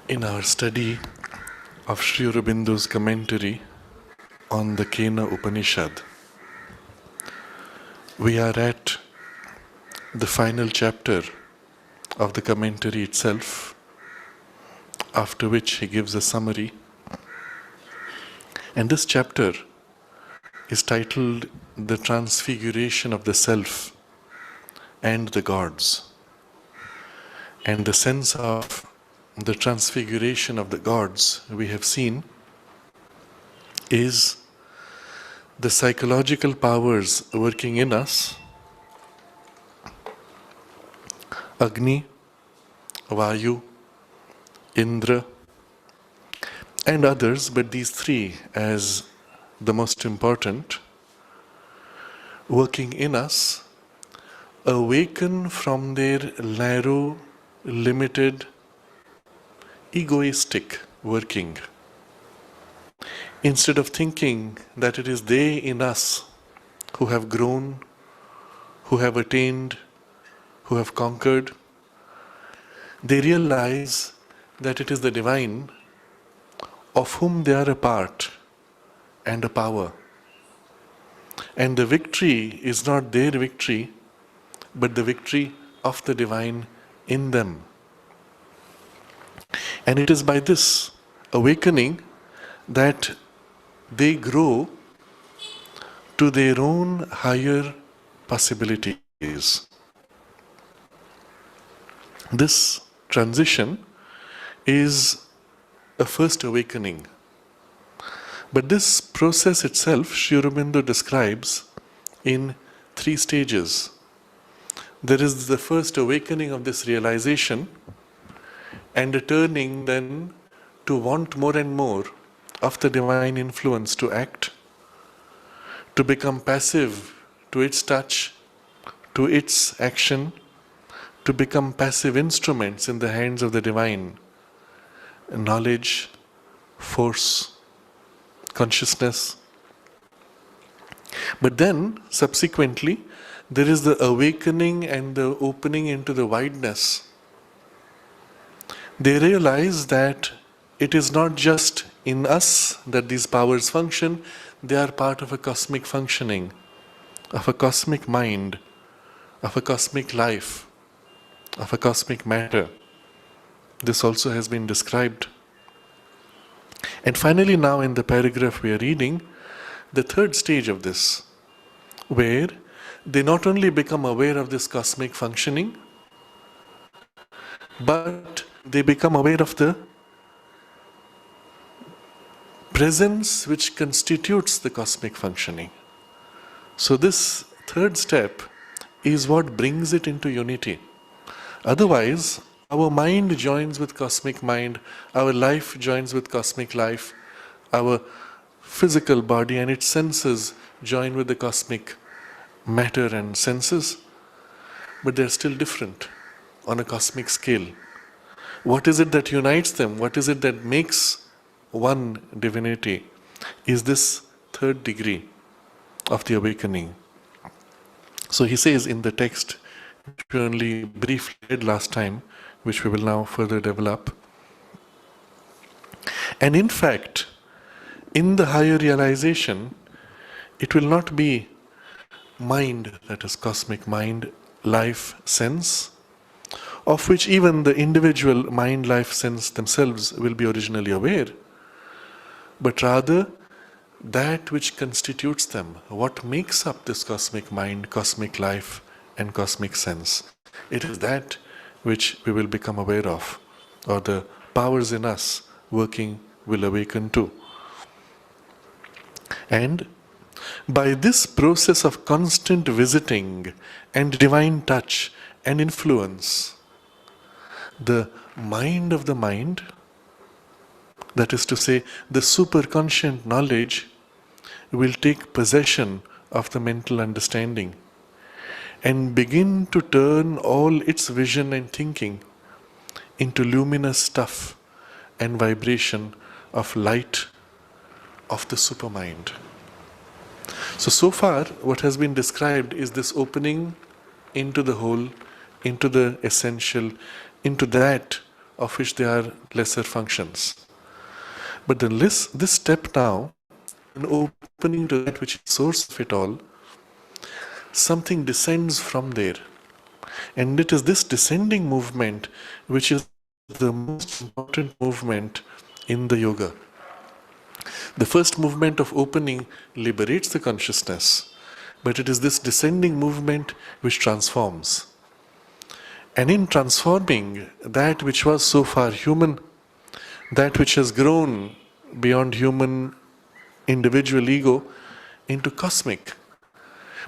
In our study of Sri Aurobindo's commentary on the Kena Upanishad, we are at the final chapter of the commentary itself, after which he gives a summary. And this chapter is titled The Transfiguration of the Self and the Gods. And the sense of the transfiguration of the gods we have seen is the psychological powers working in us, Agni, Vayu, Indra, and others, but these three as the most important, working in us, awaken from their narrow, limited, egoistic working. Instead of thinking that it is they in us who have grown, who have attained, who have conquered, they realize that it is the divine of whom they are a part and a power. And the victory is not their victory, but the victory of the divine in them. And it is by this awakening that they grow to their own higher possibilities. This transition is a first awakening. But this process itself, Sri Aurobindo describes in 3 stages. There is the first awakening of this realization, and a turning then to want more and more of the divine influence to act, to become passive to its touch, to its action, to become passive instruments in the hands of the divine. Knowledge, force, consciousness. But then, subsequently, there is the awakening and the opening into the wideness. They realize that it is not just in us that these powers function, they are part of a cosmic functioning, of a cosmic mind, of a cosmic life, of a cosmic matter. This also has been described. And finally, now in the paragraph we are reading, the third stage of this, where they not only become aware of this cosmic functioning, but they become aware of the presence which constitutes the cosmic functioning. So this third step is what brings it into unity. Otherwise, our mind joins with cosmic mind, our life joins with cosmic life, our physical body and its senses join with the cosmic matter and senses, but they're still different on a cosmic scale. What is it that unites them? What is it that makes one divinity? Is this third degree of the awakening. So he says in the text, which we only briefly read last time, which we will now further develop. And in fact, in the higher realization, it will not be mind, that is cosmic mind, life, sense, of which even the individual mind, life, sense themselves will be originally aware, but rather that which constitutes them, what makes up this cosmic mind, cosmic life, and cosmic sense. It is that which we will become aware of, or the powers in us working will awaken to. And by this process of constant visiting and divine touch and influence, the mind of the mind, that is to say, the superconscient knowledge, will take possession of the mental understanding and begin to turn all its vision and thinking into luminous stuff and vibration of light of the supermind. So far, what has been described is this opening into the whole, into the essential, into that of which they are lesser functions. But this step now, in opening to that which is source of it all, something descends from there. And it is this descending movement which is the most important movement in the yoga. The first movement of opening liberates the consciousness, but it is this descending movement which transforms. And in transforming that which was so far human, that which has grown beyond human individual ego into cosmic,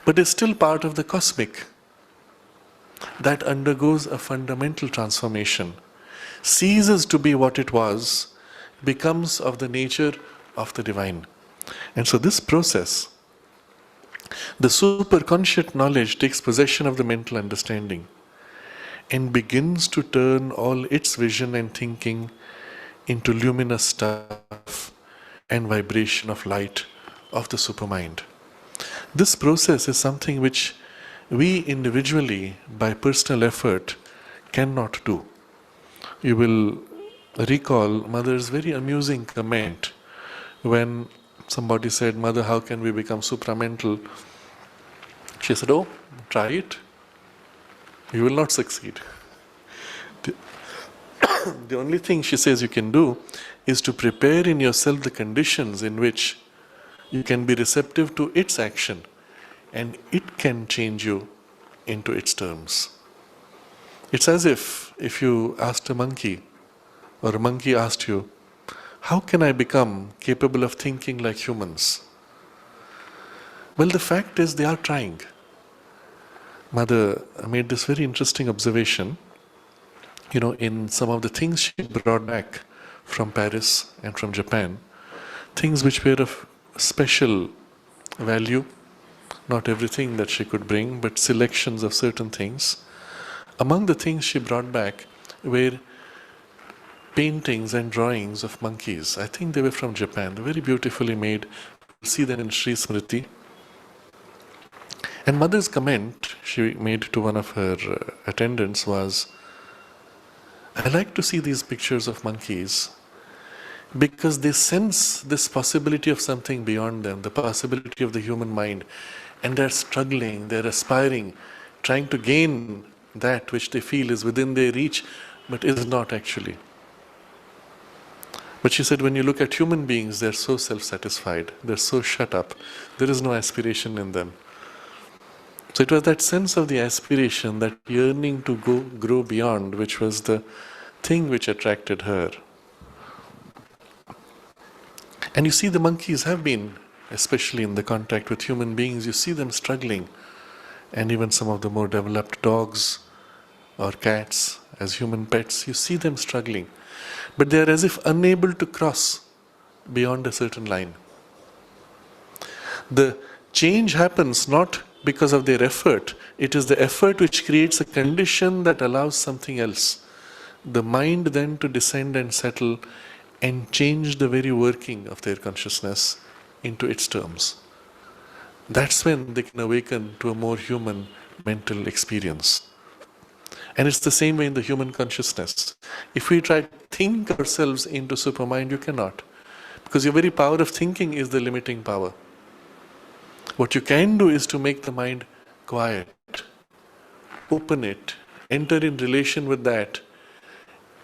but is still part of the cosmic, that undergoes a fundamental transformation, ceases to be what it was, becomes of the nature of the divine. And so this process, the superconscious knowledge takes possession of the mental understanding and begins to turn all its vision and thinking into luminous stuff and vibration of light of the supermind. This process is something which we individually, by personal effort, cannot do. You will recall Mother's very amusing comment when somebody said, "Mother, how can we become supramental?" She said, "Oh, try it. You will not succeed." The only thing she says you can do is to prepare in yourself the conditions in which you can be receptive to its action and it can change you into its terms. It's as if you asked a monkey, or a monkey asked you, "How can I become capable of thinking like humans?" Well, the fact is they are trying. Mother made this very interesting observation. In some of the things she brought back from Paris and from Japan, things which were of special value, not everything that she could bring, but selections of certain things. Among the things she brought back were paintings and drawings of monkeys. I think they were from Japan. They're very beautifully made. You'll see them in Sri Smriti. And Mother's comment she made to one of her attendants was, "I like to see these pictures of monkeys because they sense this possibility of something beyond them, the possibility of the human mind. And they're struggling, they're aspiring, trying to gain that which they feel is within their reach, but is not actually." But she said, when you look at human beings, they're so self-satisfied, they're so shut up, there is no aspiration in them. So it was that sense of the aspiration, that yearning to grow beyond, which was the thing which attracted her. And you see the monkeys have been, especially in the contact with human beings, you see them struggling. And even some of the more developed dogs or cats as human pets, you see them struggling. But they are as if unable to cross beyond a certain line. The change happens not because of their effort. It is the effort which creates a condition that allows something else. The mind then to descend and settle and change the very working of their consciousness into its terms. That's when they can awaken to a more human mental experience. And it's the same way in the human consciousness. If we try to think ourselves into supermind, you cannot. Because your very power of thinking is the limiting power. What you can do is to make the mind quiet, open it, enter in relation with that,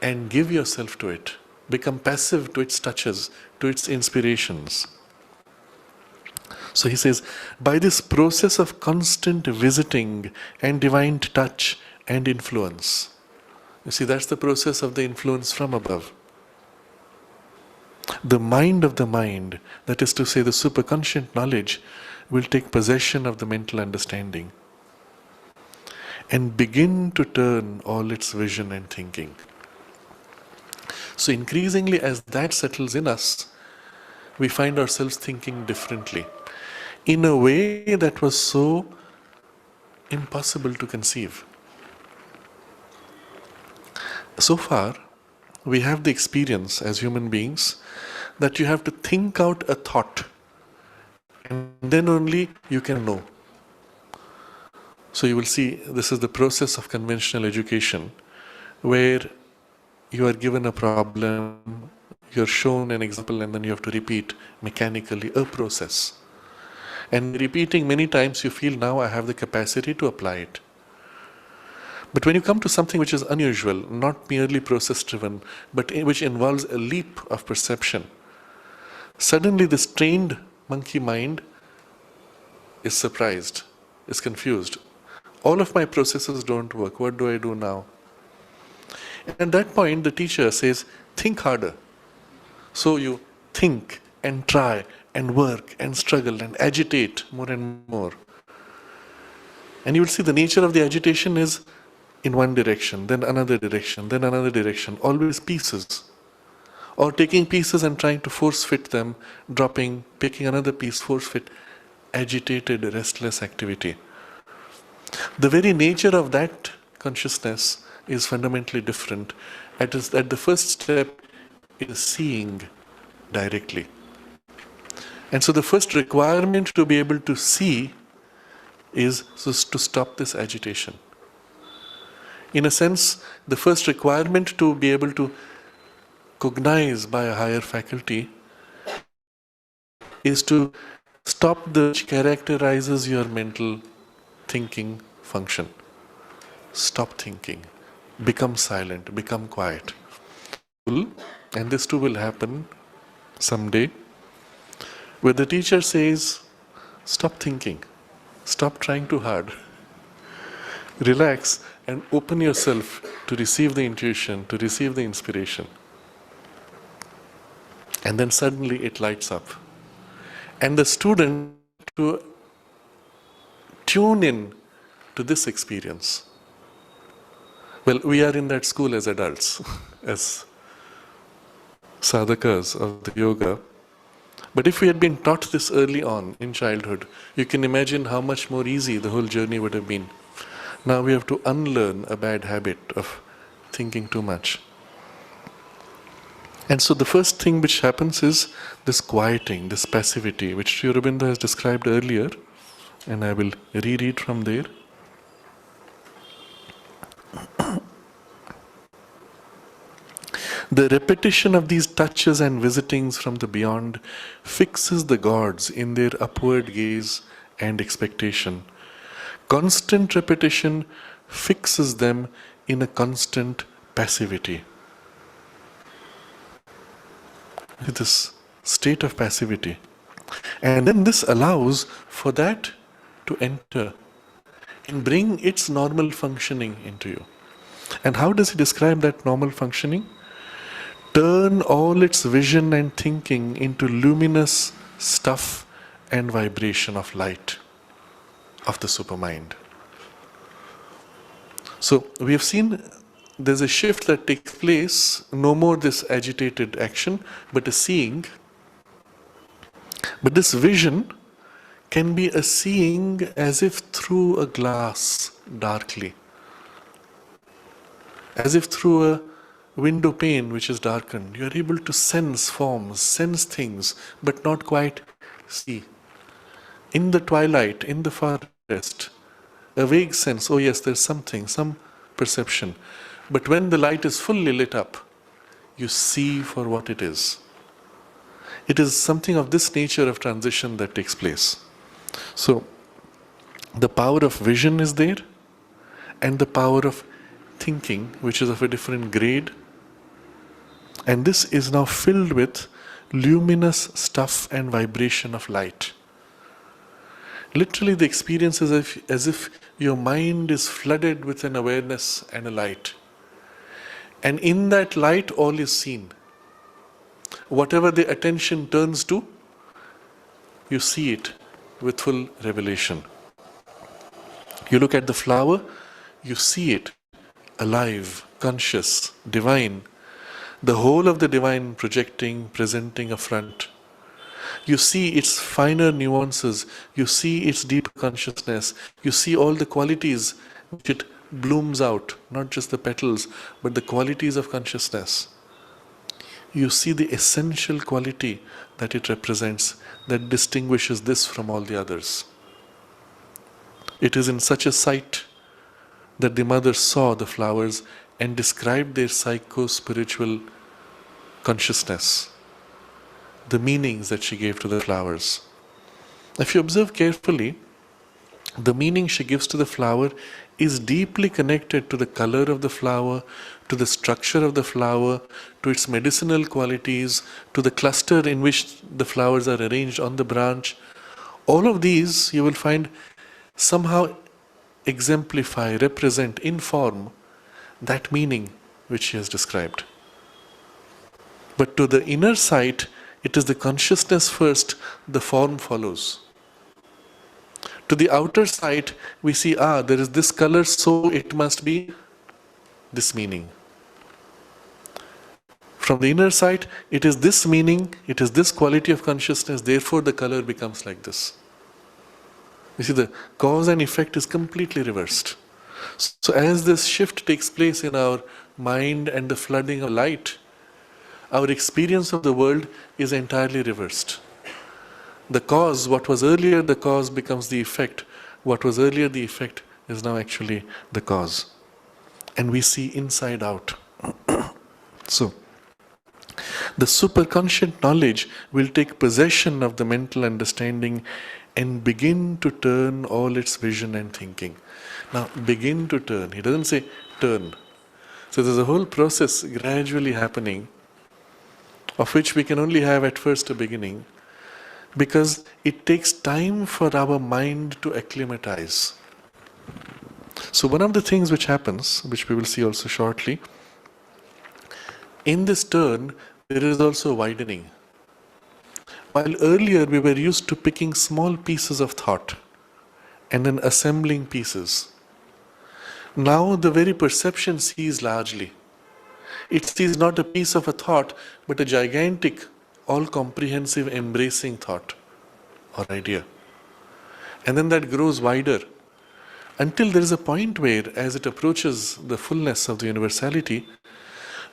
and give yourself to it. Become passive to its touches, to its inspirations. So he says, by this process of constant visiting and divine touch and influence. You see, that's the process of the influence from above. The mind of the mind, that is to say the superconscious knowledge, will take possession of the mental understanding and begin to turn all its vision and thinking. So increasingly as that settles in us, we find ourselves thinking differently, in a way that was so impossible to conceive. So far, we have the experience as human beings that you have to think out a thought and then only you can know. So you will see this is the process of conventional education where you are given a problem, you're shown an example, and then you have to repeat mechanically a process. And repeating many times, you feel now I have the capacity to apply it. But when you come to something which is unusual, not merely process driven, but which involves a leap of perception, suddenly this trained monkey mind is surprised, is confused. All of my processes don't work. What do I do now? And at that point, the teacher says, think harder. So you think and try and work and struggle and agitate more and more. And you will see the nature of the agitation is in one direction, then another direction, then another direction, always pieces. Or taking pieces and trying to force fit them, dropping, picking another piece, force fit, agitated, restless activity. The very nature of that consciousness is fundamentally different. At the first step is seeing directly. And so the first requirement to be able to see is to stop this agitation. In a sense, the first requirement to be able to cognize by a higher faculty is to stop the which characterizes your mental thinking function. Stop thinking. Become silent. Become quiet. And this too will happen someday, where the teacher says, stop thinking. Stop trying too hard. Relax and open yourself to receive the intuition, to receive the inspiration. And then suddenly it lights up. And the student to tune in to this experience. Well, we are in that school as adults, as sadhakas of the yoga. But if we had been taught this early on in childhood, you can imagine how much more easy the whole journey would have been. Now we have to unlearn a bad habit of thinking too much. And so the first thing which happens is this quieting, this passivity, which Sri Aurobindo has described earlier, and I will reread from there. The repetition of these touches and visitings from the beyond fixes the gods in their upward gaze and expectation. Constant repetition fixes them in a constant passivity. This state of passivity. And then this allows for that to enter and bring its normal functioning into you. And how does he describe that normal functioning? Turn all its vision and thinking into luminous stuff and vibration of light of the supermind. So we have seen there's a shift that takes place, no more this agitated action, but a seeing. But this vision can be a seeing as if through a glass darkly, as if through a window pane which is darkened. You are able to sense forms, sense things, but not quite see. In the twilight, in the forest, a vague sense, oh yes, there's something, some perception. But when the light is fully lit up, you see for what it is. It is something of this nature of transition that takes place. So, the power of vision is there, and the power of thinking, which is of a different grade. And this is now filled with luminous stuff and vibration of light. Literally, the experience is as if your mind is flooded with an awareness and a light. And in that light, all is seen. Whatever the attention turns to, you see it with full revelation. You look at the flower, you see it alive, conscious, divine. The whole of the divine projecting, presenting a front. You see its finer nuances, you see its deep consciousness, you see all the qualities which it blooms out, not just the petals, but the qualities of consciousness. You see the essential quality that it represents, that distinguishes this from all the others. It is in such a sight that the mother saw the flowers and described their psycho-spiritual consciousness, the meanings that she gave to the flowers. If you observe carefully, the meaning she gives to the flower is deeply connected to the color of the flower, to the structure of the flower, to its medicinal qualities, to the cluster in which the flowers are arranged on the branch. All of these you will find somehow exemplify, represent, inform that meaning which she has described. But to the inner sight, it is the consciousness first, the form follows. To the outer sight, we see, there is this color, so it must be this meaning. From the inner sight, it is this meaning, it is this quality of consciousness, therefore the color becomes like this. You see, the cause and effect is completely reversed. So as this shift takes place in our mind and the flooding of light, our experience of the world is entirely reversed. The cause, what was earlier the cause, becomes the effect. What was earlier the effect is now actually the cause. And we see inside out. So, the superconscious knowledge will take possession of the mental understanding and begin to turn all its vision and thinking. Now, begin to turn. He doesn't say turn. So there's a whole process gradually happening, of which we can only have at first a beginning, because it takes time for our mind to acclimatize. So one of the things which happens, which we will see also shortly, in this turn, there is also widening. While earlier we were used to picking small pieces of thought and then assembling pieces, now the very perception sees largely. It sees not a piece of a thought, but a gigantic, all-comprehensive, embracing thought or idea. And then that grows wider until there is a point where, as it approaches the fullness of the universality,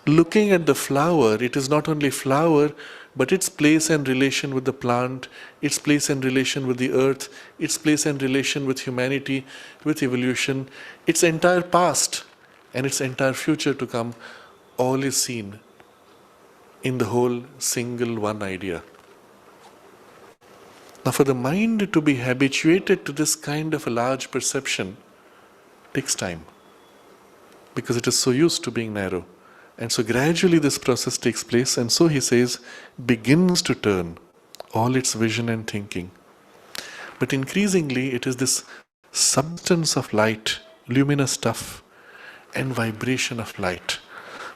looking at the flower, it is not only flower, but its place and relation with the plant, its place and relation with the earth, its place and relation with humanity, with evolution, its entire past and its entire future to come, all is seen in the whole single one idea. Now, for the mind to be habituated to this kind of a large perception takes time, because it is so used to being narrow. And so gradually this process takes place, and so he says, begins to turn all its vision and thinking. But increasingly it is this substance of light, luminous stuff, and vibration of light.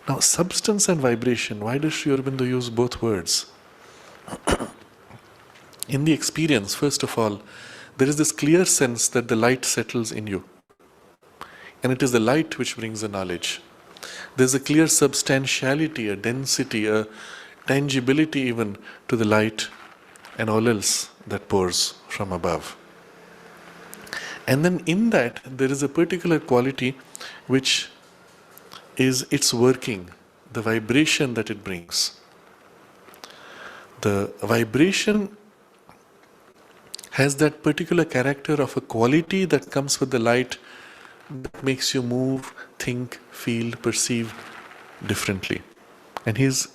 Now, substance and vibration, why does Sri Aurobindo use both words? In the experience, first of all, there is this clear sense that the light settles in you. And it is the light which brings the knowledge. There's a clear substantiality, a density, a tangibility even to the light and all else that pours from above. And then in that, there is a particular quality which is its working, the vibration that it brings. The vibration has that particular character of a quality that comes with the light that makes you move, think, feel, perceive differently. And he's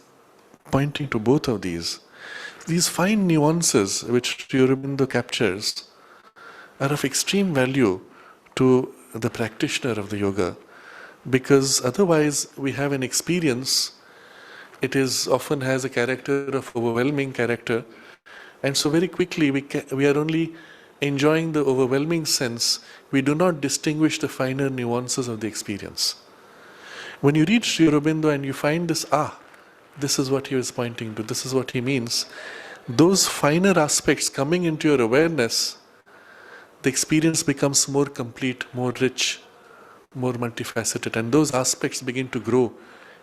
pointing to both of these. These fine nuances which Sri Aurobindo captures are of extreme value to the practitioner of the yoga, because otherwise we have an experience, it is often has a character of overwhelming character, and so very quickly we are only enjoying the overwhelming sense. We do not distinguish the finer nuances of the experience. When you read Sri Aurobindo and you find this, this is what he was pointing to, this is what he means, those finer aspects coming into your awareness, the experience becomes more complete, more rich, more multifaceted, and those aspects begin to grow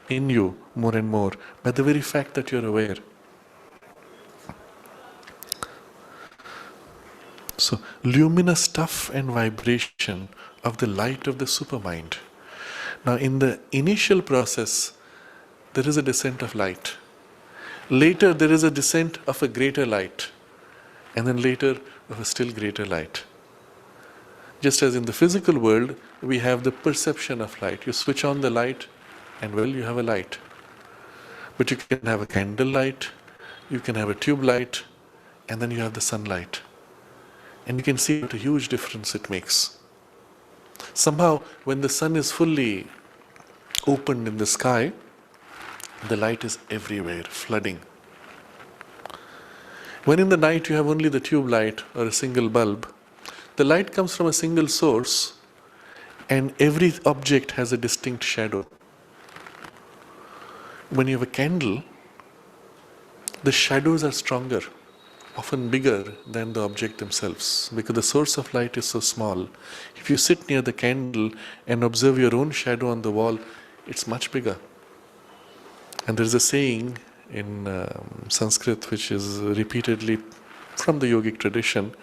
in you more and more by the very fact that you're aware. So, luminous stuff and vibration of the light of the supermind. Now, in the initial process, there is a descent of light. Later, there is a descent of a greater light. And then later, of a still greater light. Just as in the physical world, we have the perception of light. You switch on the light, and well, you have a light. But you can have a candle light, you can have a tube light, and then you have the sunlight. And you can see what a huge difference it makes. Somehow, when the sun is fully opened in the sky, the light is everywhere, flooding. When in the night you have only the tube light or a single bulb, the light comes from a single source, and every object has a distinct shadow. When you have a candle, the shadows are stronger, often bigger than the object themselves, because the source of light is so small. If you sit near the candle and observe your own shadow on the wall, it's much bigger. And there is a saying in Sanskrit which is repeatedly from the yogic tradition,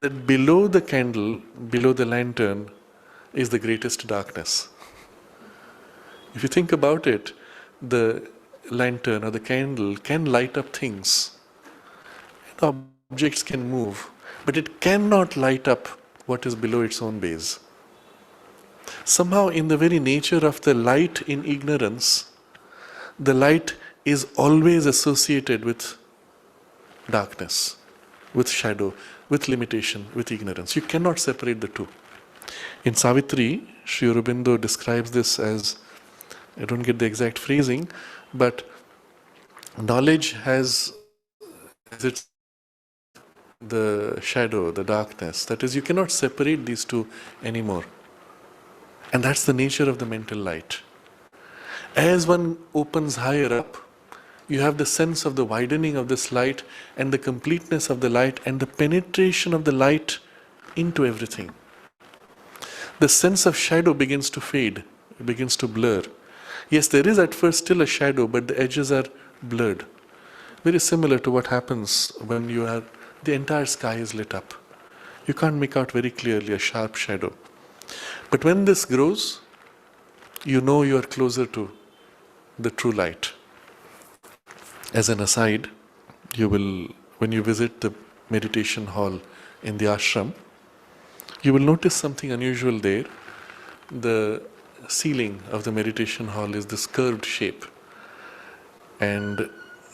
that below the candle, below the lantern, is the greatest darkness. If you think about it, the lantern or the candle can light up things. Objects can move, but it cannot light up what is below its own base. Somehow, in the very nature of the light in ignorance, the light is always associated with darkness, with shadow, with limitation, with ignorance. You cannot separate the two. In Savitri, Sri Aurobindo describes this as, I don't get the exact phrasing, but knowledge has its the shadow, the darkness. That is, you cannot separate these two anymore. And that's the nature of the mental light. As one opens higher up, you have the sense of the widening of this light and the completeness of the light and the penetration of the light into everything. The sense of shadow begins to fade, it begins to blur. Yes, there is at first still a shadow, but the edges are blurred. Very similar to what happens when the entire sky is lit up. You can't make out very clearly a sharp shadow. But when this grows, you know you are closer to the true light. As an aside, when you visit the meditation hall in the ashram, you will notice something unusual there. The ceiling of the meditation hall is this curved shape. And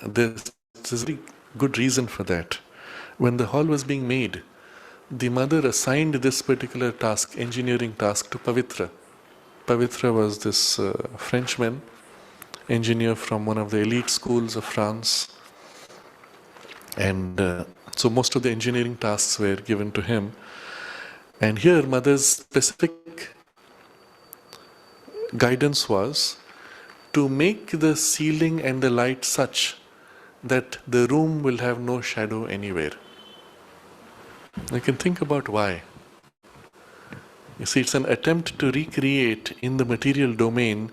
there's a very good reason for that. When the hall was being made, the mother assigned this particular task, engineering task, to Pavitra. Pavitra was this Frenchman, engineer from one of the elite schools of France. And so most of the engineering tasks were given to him. And here, mother's specific guidance was to make the ceiling and the light such that the room will have no shadow anywhere. You can think about why. You see, it's an attempt to recreate in the material domain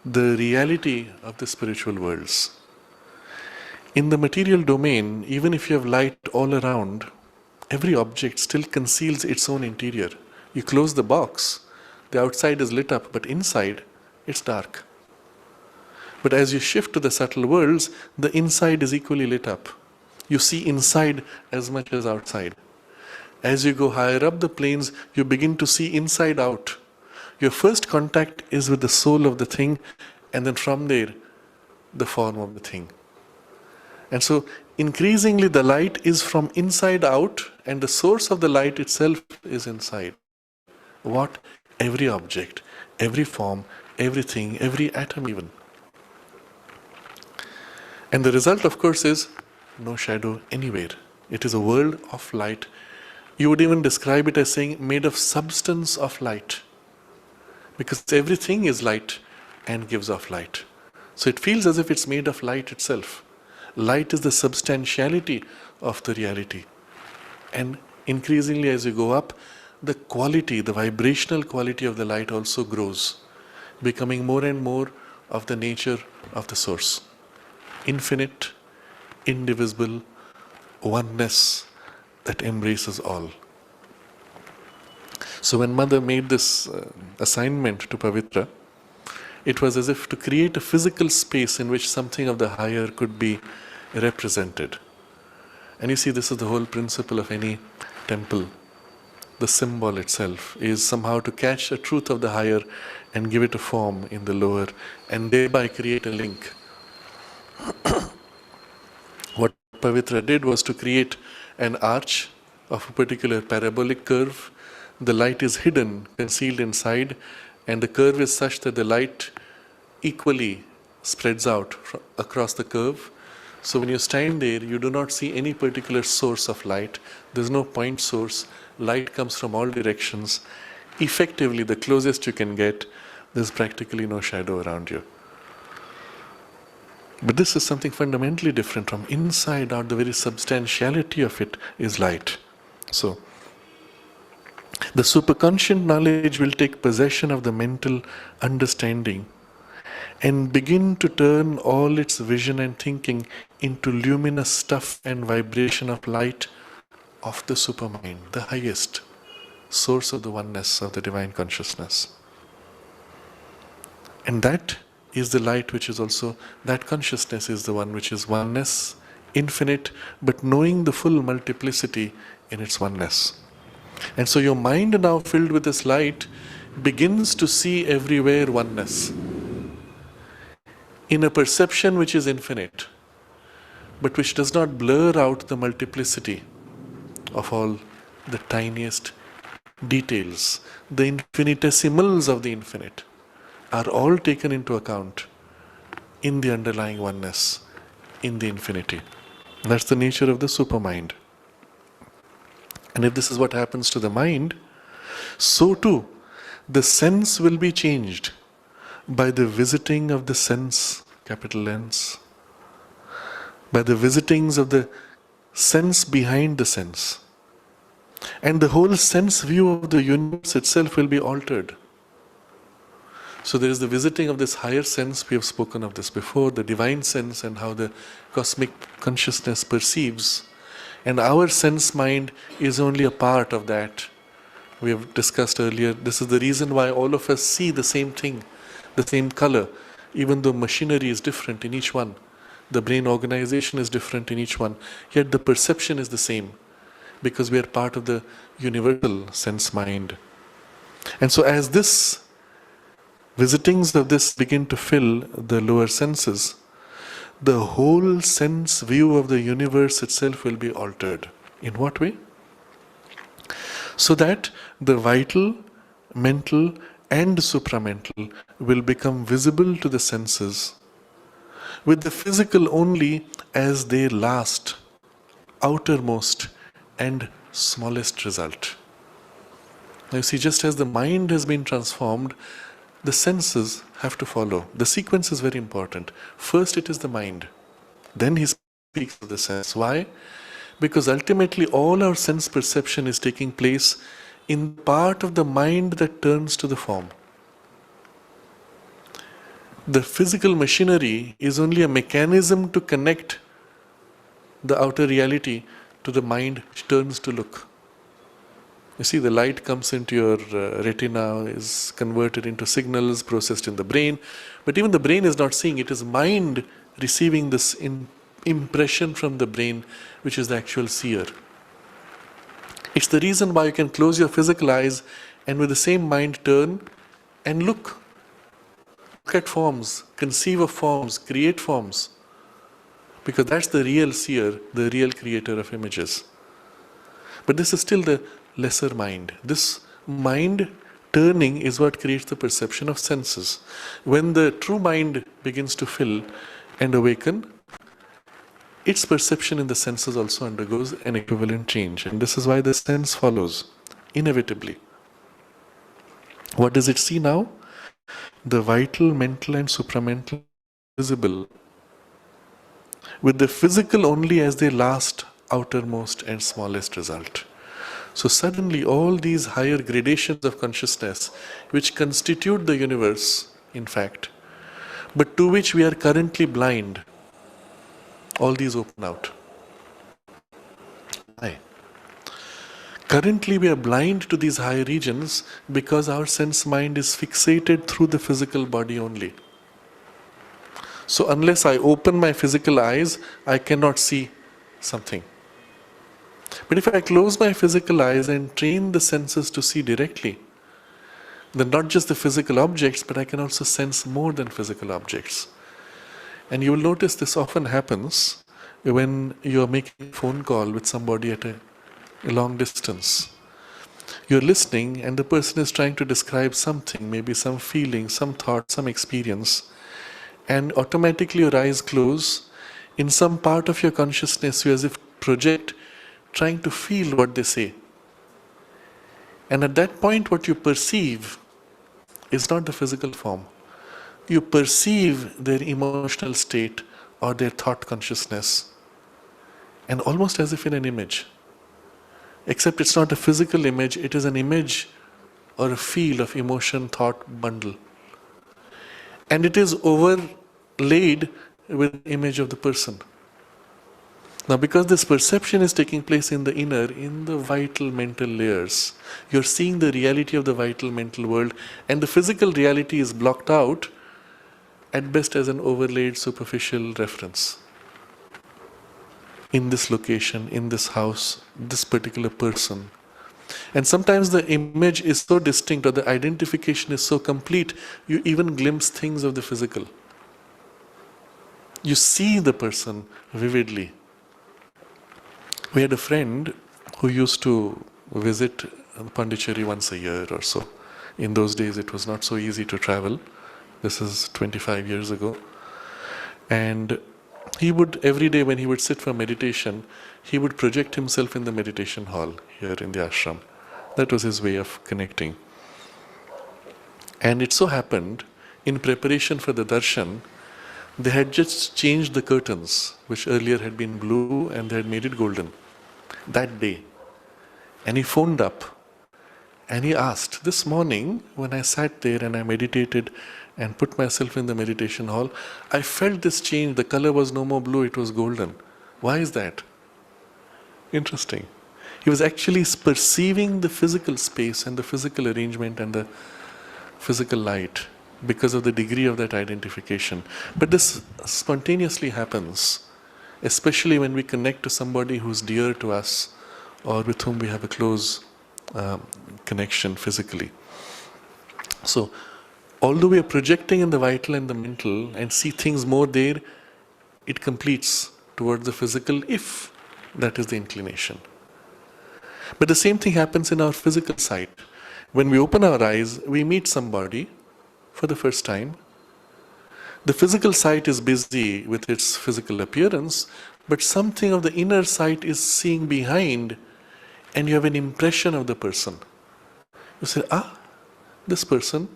the reality of the spiritual worlds. In the material domain, even if you have light all around, every object still conceals its own interior. You close the box, the outside is lit up, but inside it's dark. But as you shift to the subtle worlds, the inside is equally lit up. You see inside as much as outside. As you go higher up the planes, you begin to see inside out. Your first contact is with the soul of the thing, and then from there, the form of the thing. And so, increasingly, the light is from inside out, and the source of the light itself is inside. What? Every object, every form, everything, every atom even. And the result, of course, is no shadow anywhere. It is a world of light. You would even describe it as saying made of substance of light. Because everything is light and gives off light. So it feels as if it's made of light itself. Light is the substantiality of the reality. And increasingly as you go up, the quality, the vibrational quality of the light also grows, becoming more and more of the nature of the source. Infinite, indivisible, oneness that embraces all. So when mother made this assignment to Pavitra, it was as if to create a physical space in which something of the higher could be represented. And you see, this is the whole principle of any temple. the symbol itself, is somehow to catch the truth of the higher and give it a form in the lower, and thereby create a link. What Pavitra did was to create an arch of a particular parabolic curve. The light is hidden, concealed inside, and the curve is such that the light equally spreads out across the curve. So when you stand there, you do not see any particular source of light. There's no point source. Light comes from all directions. Effectively, the closest you can get, there's practically no shadow around you. But this is something fundamentally different. From inside out, the very substantiality of it is light. So, the superconscient knowledge will take possession of the mental understanding and begin to turn all its vision and thinking into luminous stuff and vibration of light of the supermind, the highest source of the oneness of the divine consciousness. And that is the light which is also, that consciousness is the one which is oneness, infinite, but knowing the full multiplicity in its oneness. And so your mind, now filled with this light, begins to see everywhere oneness in a perception which is infinite, but which does not blur out the multiplicity of all the tiniest details. The infinitesimals of the infinite are all taken into account in the underlying oneness, in the infinity. That's the nature of the supermind. And if this is what happens to the mind, so too the sense will be changed by the visiting of the sense, capital N's, by the visitings of the sense behind the sense. And the whole sense view of the universe itself will be altered. So there is the visiting of this higher sense, we have spoken of this before, the divine sense and how the cosmic consciousness perceives. And our sense mind is only a part of that. We have discussed earlier, this is the reason why all of us see the same thing, the same color, even though machinery is different in each one. The brain organization is different in each one, yet the perception is the same, because we are part of the universal sense mind. And so as this visitings of this begin to fill the lower senses, the whole sense view of the universe itself will be altered. In what way? So that the vital, mental, and supramental will become visible to the senses, with the physical only as their last, outermost, and smallest result. Now you see, just as the mind has been transformed, the senses have to follow. The sequence is very important. First it is the mind. Then he speaks of the sense. Why? Because ultimately all our sense perception is taking place in part of the mind that turns to the form. The physical machinery is only a mechanism to connect the outer reality to the mind which turns to look. You see, the light comes into your retina, is converted into signals, processed in the brain. But even the brain is not seeing, it is mind receiving this impression from the brain, which is the actual seer. It's the reason why you can close your physical eyes and with the same mind turn and look. Look at forms, conceive of forms, create forms. Because that's the real seer, the real creator of images. But this is still the lesser mind. This mind turning is what creates the perception of senses. When the true mind begins to fill and awaken, its perception in the senses also undergoes an equivalent change. And this is why the sense follows, inevitably. What does it see now? The vital, mental, and supramental visible, with the physical only as their last, outermost, and smallest result. So suddenly all these higher gradations of consciousness, which constitute the universe, in fact, but to which we are currently blind, all these open out. Why? Currently we are blind to these higher regions because our sense mind is fixated through the physical body only. So unless I open my physical eyes, I cannot see something. But if I close my physical eyes and train the senses to see directly, then not just the physical objects, but I can also sense more than physical objects. And you will notice this often happens when you are making a phone call with somebody at a long distance. You're listening and the person is trying to describe something, maybe some feeling, some thought, some experience, and automatically your eyes close. In some part of your consciousness, you as if project trying to feel what they say. And at that point, what you perceive is not the physical form. You perceive their emotional state or their thought consciousness, and almost as if in an image. Except it's not a physical image, it is an image or a feel of emotion, thought bundle. And it is overlaid with the image of the person. Now, because this perception is taking place in the inner, in the vital mental layers, you're seeing the reality of the vital mental world, and the physical reality is blocked out at best as an overlaid superficial reference. In this location, in this house, this particular person. And sometimes the image is so distinct or the identification is so complete, you even glimpse things of the physical. You see the person vividly. We had a friend who used to visit Pondicherry once a year or so. In those days, it was not so easy to travel. This is 25 years ago. And he would, every day when he would sit for meditation, he would project himself in the meditation hall here in the ashram. That was his way of connecting. And it so happened, in preparation for the darshan, they had just changed the curtains, which earlier had been blue, and they had made it golden that day. And he phoned up and he asked, this morning when I sat there and I meditated and put myself in the meditation hall, I felt this change. The color was no more blue, it was golden. Why is that? Interesting. He was actually perceiving the physical space and the physical arrangement and the physical light because of the degree of that identification. But this spontaneously happens, especially when we connect to somebody who's dear to us or with whom we have a close connection physically. So, although we are projecting in the vital and the mental and see things more there, it completes towards the physical if that is the inclination. But the same thing happens in our physical sight. When we open our eyes, we meet somebody for the first time. The physical sight is busy with its physical appearance, but something of the inner sight is seeing behind, and you have an impression of the person. You say, this person,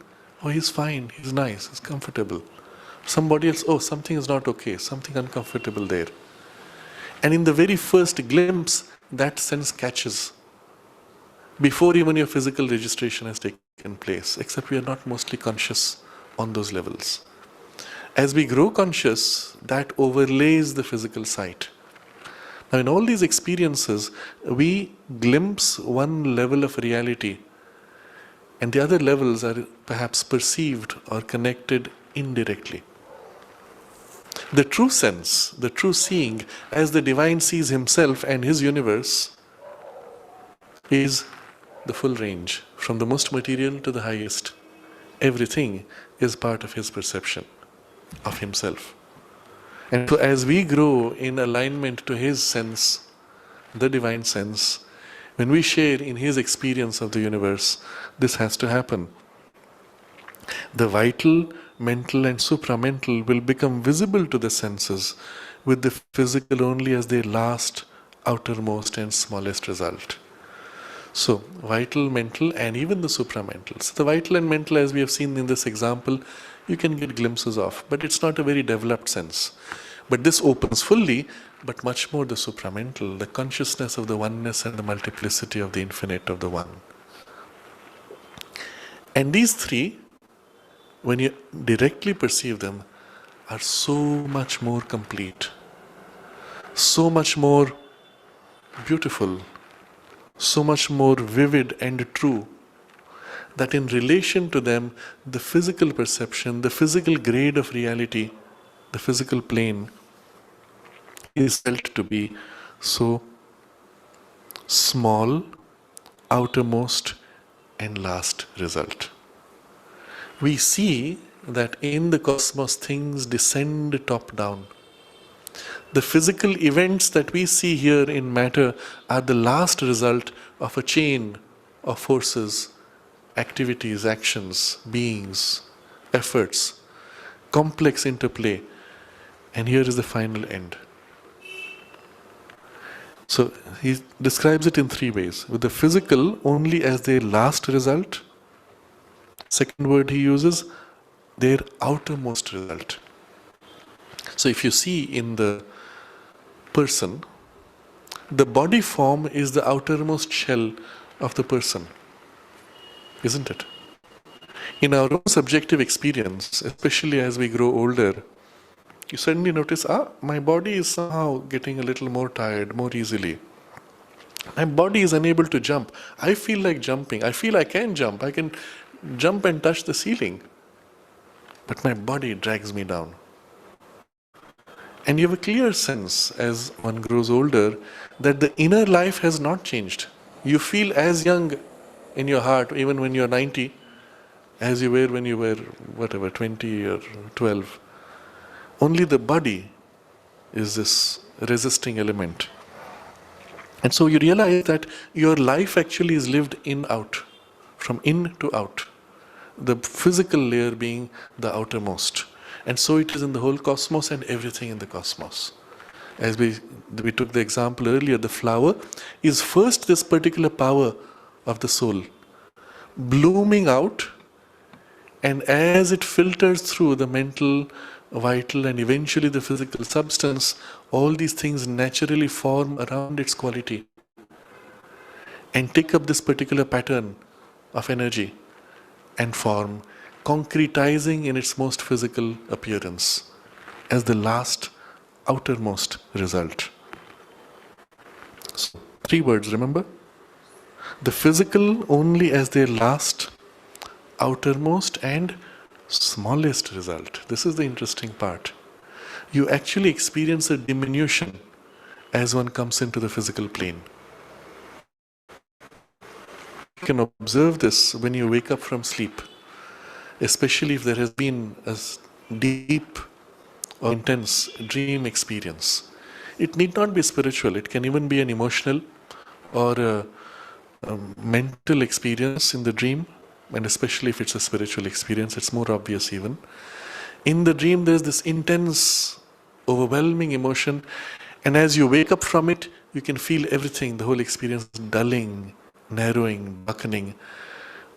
oh, he's fine, he's nice, he's comfortable. Somebody else, oh, something is not okay, something uncomfortable there. And in the very first glimpse, that sense catches before even your physical registration has taken place, except we are not mostly conscious on those levels. As we grow conscious, that overlays the physical sight. Now, in all these experiences, we glimpse one level of reality, and the other levels are perhaps perceived or connected indirectly. The true sense, the true seeing, as the divine sees himself and his universe, is the full range, from the most material to the highest. Everything is part of his perception of himself. And so as we grow in alignment to his sense, the divine sense, when we share in his experience of the universe, this has to happen. The vital, mental and supramental will become visible to the senses, with the physical only as their last, outermost and smallest result. So, vital, mental and even the supramental. So the vital and mental, as we have seen in this example, you can get glimpses of, but it's not a very developed sense. But this opens fully, but much more the supramental, the consciousness of the oneness and the multiplicity of the infinite of the one. And these three, when you directly perceive them, are so much more complete, so much more beautiful, so much more vivid and true, that in relation to them, the physical perception, the physical grade of reality, the physical plane, is felt to be so small, outermost, and last result. We see that in the cosmos things descend top down. The physical events that we see here in matter are the last result of a chain of forces, activities, actions, beings, efforts, complex interplay. And here is the final end. So he describes it in three ways. With the physical only as their last result. Second word he uses, their outermost result. So if you see in the person, the body form is the outermost shell of the person, isn't it? In our own subjective experience, especially as we grow older, you suddenly notice, my body is somehow getting a little more tired more easily. My body is unable to jump. I feel like jumping. I feel I can jump. I can jump and touch the ceiling. But my body drags me down. And you have a clear sense as one grows older that the inner life has not changed. You feel as young in your heart, even when you're 90, as you were when you were, 20 or 12. Only the body is this resisting element. And so you realize that your life actually is lived in-out, from in to out. The physical layer being the outermost. And so it is in the whole cosmos and everything in the cosmos. As we took the example earlier, the flower is first this particular power of the soul, blooming out, and as it filters through the mental, vital, and eventually the physical substance, all these things naturally form around its quality and take up this particular pattern of energy and form, concretizing in its most physical appearance as the last, outermost result. So, three words, remember? The physical only as their last, outermost, and smallest result. This is the interesting part. You actually experience a diminution as one comes into the physical plane. You can observe this when you wake up from sleep, especially if there has been a deep or intense dream experience. It need not be spiritual, it can even be an emotional or a mental experience in the dream, and especially if it's a spiritual experience, it's more obvious even. In the dream, there's this intense, overwhelming emotion, and as you wake up from it, you can feel everything, the whole experience dulling, narrowing, darkening,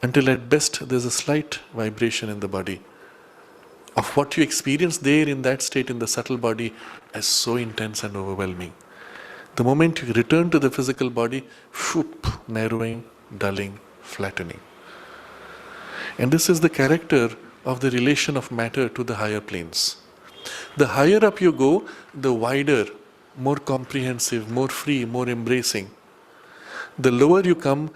until at best there's a slight vibration in the body of what you experience there in that state in the subtle body as so intense and overwhelming. The moment you return to the physical body, whoop, narrowing, dulling, flattening. And this is the character of the relation of matter to the higher planes. The higher up you go, the wider, more comprehensive, more free, more embracing. The lower you come,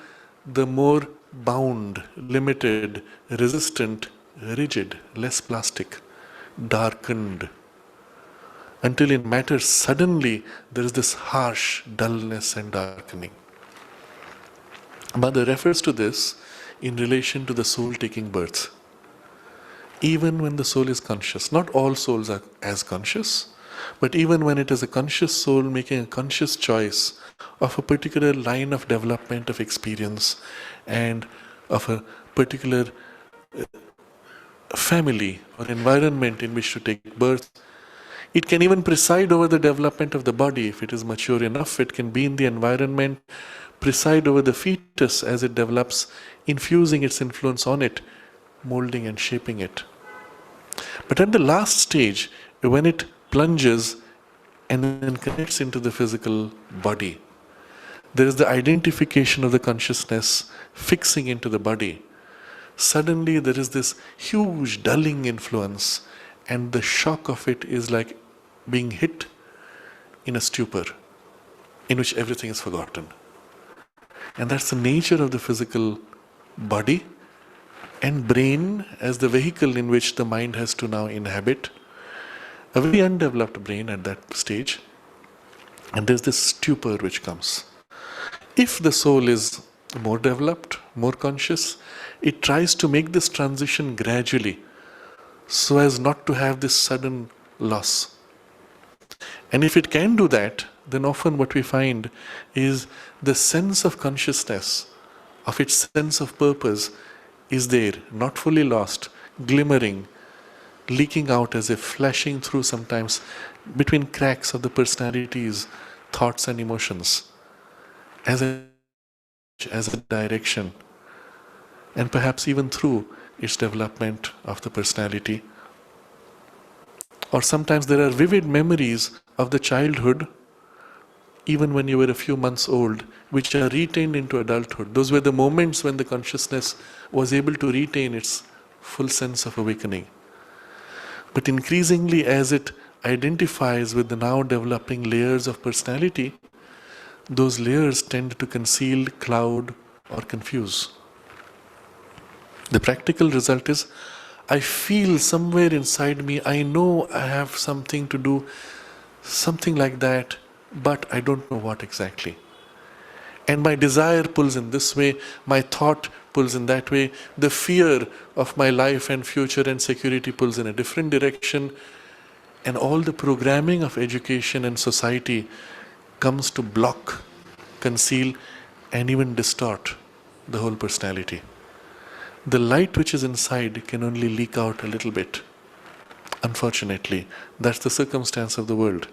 the more bound, limited, resistant, rigid, less plastic, darkened. Until in matter, suddenly there is this harsh dullness and darkening. Mother refers to this in relation to the soul taking birth. Even when the soul is conscious, not all souls are as conscious, but even when it is a conscious soul making a conscious choice of a particular line of development of experience and of a particular family or environment in which to take birth, it can even preside over the development of the body. If it is mature enough, it can be in the environment, preside over the fetus as it develops, infusing its influence on it, molding and shaping it. But at the last stage, when it plunges and then connects into the physical body, there is the identification of the consciousness fixing into the body. Suddenly there is this huge dulling influence, and the shock of it is like being hit in a stupor in which everything is forgotten. And that's the nature of the physical body and brain as the vehicle in which the mind has to now inhabit. A very undeveloped brain at that stage. And there's this stupor which comes. If the soul is more developed, more conscious, it tries to make this transition gradually so as not to have this sudden loss. And if it can do that, then often what we find is the sense of consciousness, of its sense of purpose, is there, not fully lost, glimmering, leaking out as if flashing through sometimes between cracks of the personality's thoughts and emotions, as a direction, and perhaps even through its development of the personality. Or sometimes there are vivid memories of the childhood, even when you were a few months old, which are retained into adulthood. Those were the moments when the consciousness was able to retain its full sense of awakening. But increasingly, as it identifies with the now developing layers of personality, those layers tend to conceal, cloud, or confuse. The practical result is, I feel somewhere inside me, I know I have something to do, something like that, but I don't know what exactly. And my desire pulls in this way, my thought pulls in that way, the fear of my life and future and security pulls in a different direction, and all the programming of education and society comes to block, conceal, and even distort the whole personality. The light which is inside can only leak out a little bit. Unfortunately, that's the circumstance of the world.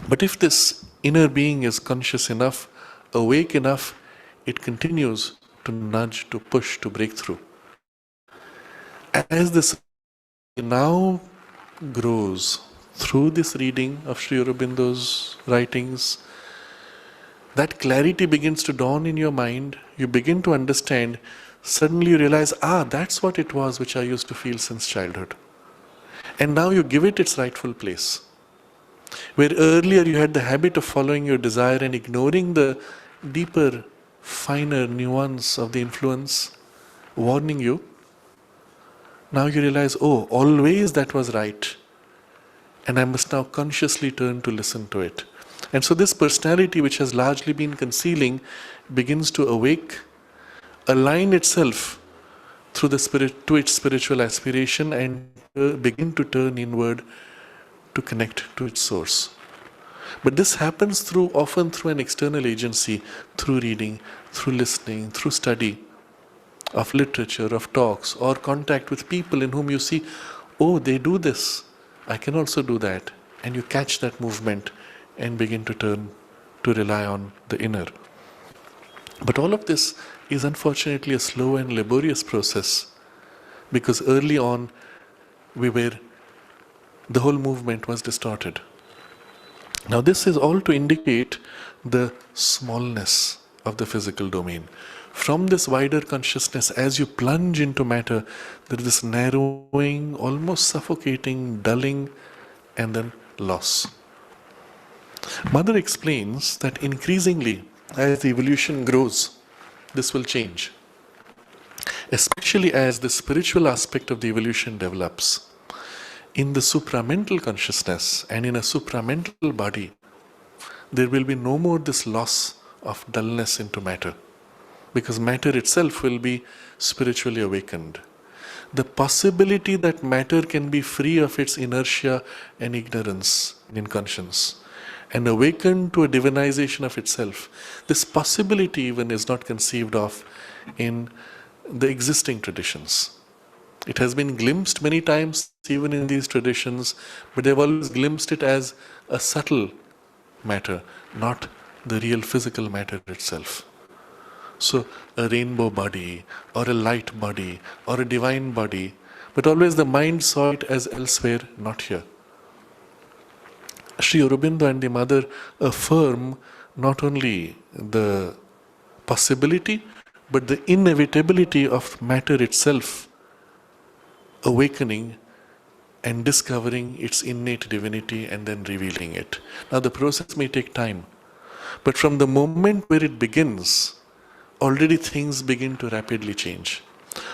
But if this inner being is conscious enough, awake enough, it continues to nudge, to push, to break through. As this now grows through this reading of Sri Aurobindo's writings, that clarity begins to dawn in your mind. You begin to understand. Suddenly you realize, that's what it was which I used to feel since childhood. And now you give it its rightful place. Where earlier you had the habit of following your desire and ignoring the deeper, finer nuance of the influence warning you, now you realize, always that was right. And I must now consciously turn to listen to it. And so this personality which has largely been concealing begins to awake, align itself through the spirit to its spiritual aspiration, and begin to turn inward to connect to its source. But this happens often through an external agency, through reading, through listening, through study of literature, of talks, or contact with people in whom you see, they do this, I can also do that. And you catch that movement and begin to turn to rely on the inner. But all of this is unfortunately a slow and laborious process, because early on the whole movement was distorted. Now this is all to indicate the smallness of the physical domain. From this wider consciousness, as you plunge into matter, there is this narrowing, almost suffocating, dulling, and then loss. Mother explains that increasingly, as the evolution grows, this will change. Especially as the spiritual aspect of the evolution develops. In the supramental consciousness and in a supramental body, there will be no more this loss of dullness into matter, because matter itself will be spiritually awakened. The possibility that matter can be free of its inertia and ignorance in conscience and awakened to a divinization of itself, this possibility even is not conceived of in the existing traditions. It has been glimpsed many times even in these traditions, but they've always glimpsed it as a subtle matter, not the real physical matter itself. So a rainbow body, or a light body, or a divine body, but always the mind saw it as elsewhere, not here. Sri Aurobindo and the mother affirm not only the possibility, but the inevitability of matter itself awakening and discovering its innate divinity and then revealing it. Now the process may take time, but from the moment where it begins, already things begin to rapidly change.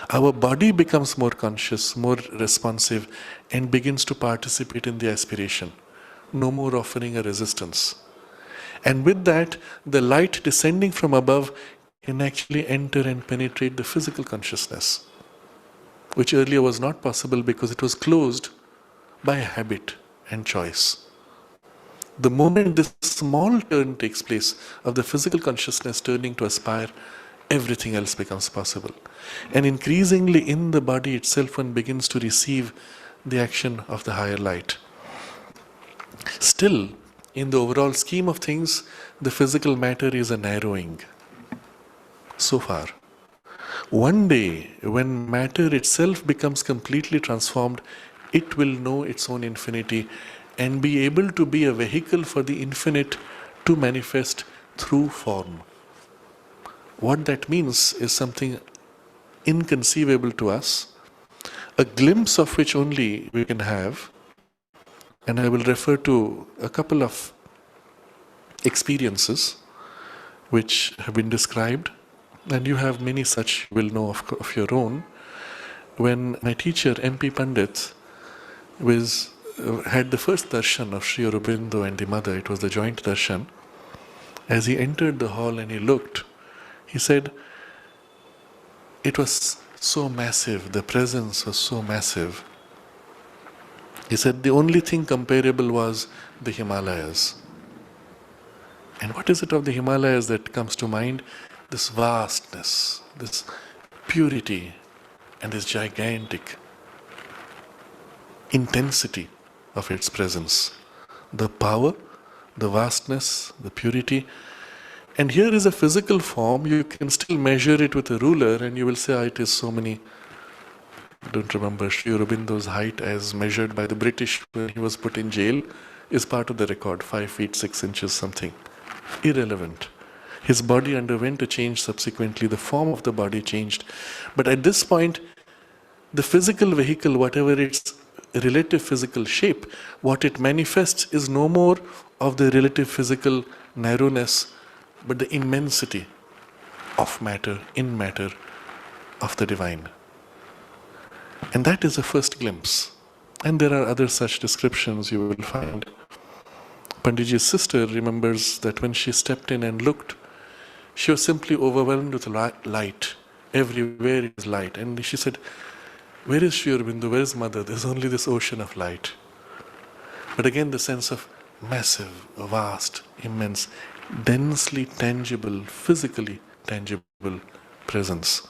Our body becomes more conscious, more responsive, and begins to participate in the aspiration, no more offering a resistance. And with that, the light descending from above can actually enter and penetrate the physical consciousness, which earlier was not possible because it was closed by habit and choice. The moment this small turn takes place of the physical consciousness turning to aspire, everything else becomes possible. And increasingly in the body itself, one begins to receive the action of the higher light. Still, in the overall scheme of things, the physical matter is a narrowing so far. One day, when matter itself becomes completely transformed, it will know its own infinity and be able to be a vehicle for the infinite to manifest through form. What that means is something inconceivable to us, a glimpse of which only we can have. And I will refer to a couple of experiences which have been described, and you have many such you will know of your own. When my teacher, M.P. Pandit, had the first darshan of Sri Aurobindo and the mother, it was the joint darshan. As he entered the hall and he looked, he said, it was so massive, the presence was so massive. He said the only thing comparable was the Himalayas. And what is it of the Himalayas that comes to mind? This vastness, this purity, and this gigantic intensity of its presence. The power, the vastness, the purity. And here is a physical form. You can still measure it with a ruler and you will say, it is so many. I don't remember Sri Aurobindo's height as measured by the British when he was put in jail is part of the record, 5 feet 6 inches something. Irrelevant. His body underwent a change subsequently, the form of the body changed. But at this point, the physical vehicle, whatever its relative physical shape, what it manifests is no more of the relative physical narrowness, but the immensity of matter, in matter, of the divine. And that is a first glimpse. And there are other such descriptions you will find. Panditji's sister remembers that when she stepped in and looked, she was simply overwhelmed with light. Everywhere is light. And she said, where is Sri Aurobindo? Where is Mother? There's only this ocean of light. But again, the sense of massive, vast, immense, densely tangible, physically tangible presence.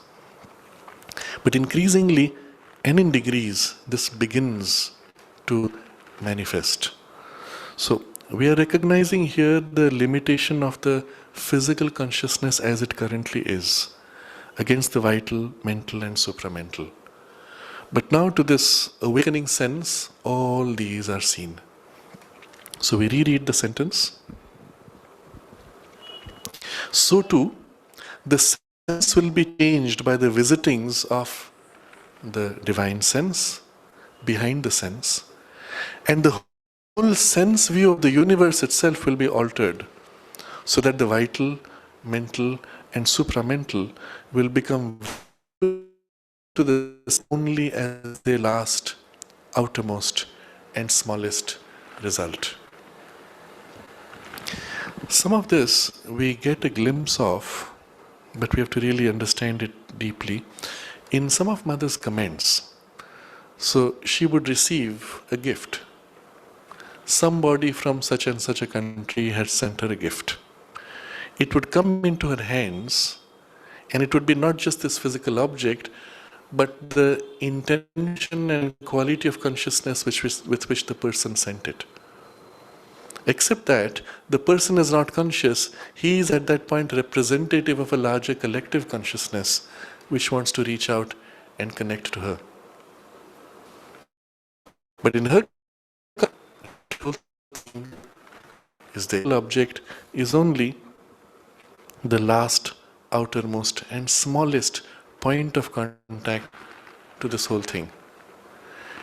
But increasingly, and in degrees, this begins to manifest. So, we are recognizing here the limitation of the physical consciousness as it currently is, against the vital, mental and supramental. But now to this awakening sense, all these are seen. So we reread the sentence. So too, the sense will be changed by the visitings of the divine sense, behind the sense, and the whole sense view of the universe itself will be altered, so that the vital, mental and supramental will become to this only as the last, outermost and smallest result. Some of this we get a glimpse of, but we have to really understand it deeply, in some of Mother's comments. So she would receive a gift. Somebody from such and such a country had sent her a gift. It would come into her hands, and it would be not just this physical object, but the intention and quality of consciousness with which the person sent it. Except that the person is not conscious, he is at that point representative of a larger collective consciousness which wants to reach out and connect to her. But in her is the object is only the last, outermost and smallest point of contact to this whole thing.